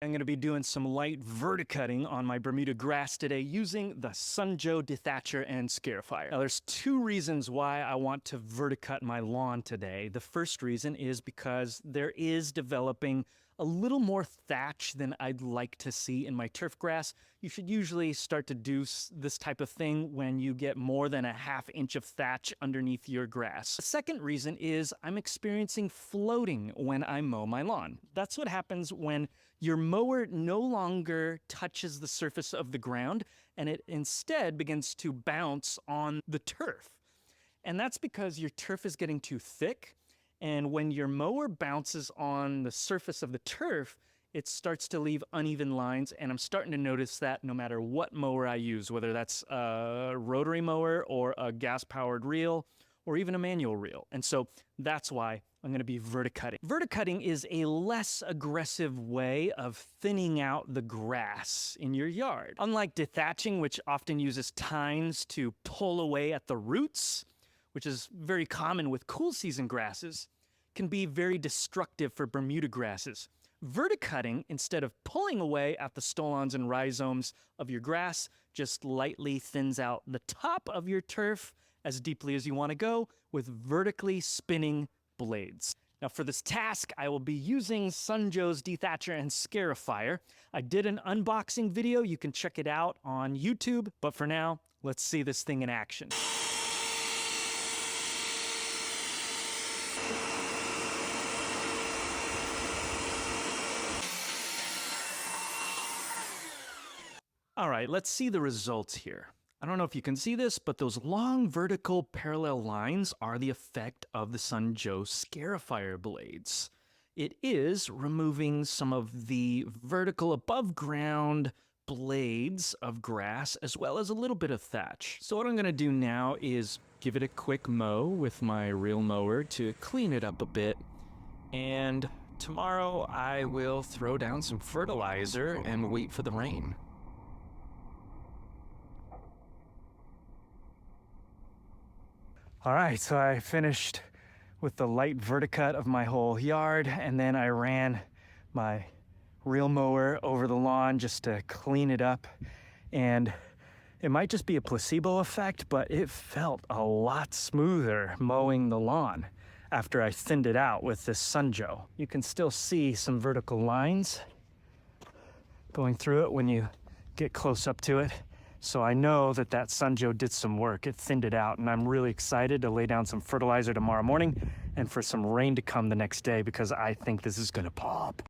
I'm going to be doing some light verticutting on my Bermuda grass today using the Sunjoe dethatcher and scarifier. Now there's two reasons why I want to verticut my lawn today. The first reason is because there is developing a little more thatch than I'd like to see in my turf grass. You should usually start to do this type of thing when you get more than a ½ inch of thatch underneath your grass. The second reason is I'm experiencing floating when I mow my lawn. That's what happens when your mower no longer touches the surface of the ground and it instead begins to bounce on the turf. And that's because your turf is getting too thick. And when your mower bounces on the surface of the turf, it starts to leave uneven lines. And I'm starting to notice that no matter what mower I use, whether that's a rotary mower or a gas-powered reel or even a manual reel. And so that's why I'm going to be verticutting. Verticutting is a less aggressive way of thinning out the grass in your yard. Unlike dethatching, which often uses tines to pull away at the roots, which is very common with cool season grasses, can be very destructive for Bermuda grasses. Verticutting, instead of pulling away at the stolons and rhizomes of your grass, just lightly thins out the top of your turf as deeply as you want to go with vertically spinning blades. Now for this task, I will be using Sunjoe's dethatcher and scarifier. I did an unboxing video. You can check it out on YouTube. But for now, let's see this thing in action. All right, let's see the results here. I don't know if you can see this, but those long vertical parallel lines are the effect of the Sunjoe scarifier blades. It is removing some of the vertical above ground blades of grass as well as a little bit of thatch. So what I'm going to do now is give it a quick mow with my reel mower to clean it up a bit. And tomorrow I will throw down some fertilizer and wait for the rain. All right, so I finished with the light verticut of my whole yard, and then I ran my reel mower over the lawn just to clean it up. And it might just be a placebo effect, but it felt a lot smoother mowing the lawn after I thinned it out with this Sunjoe. You can still see some vertical lines going through it when you get close up to it. So I know that Sunjoe did some work. It thinned it out, and I'm really excited to lay down some fertilizer tomorrow morning and for some rain to come the next day because I think this is gonna pop.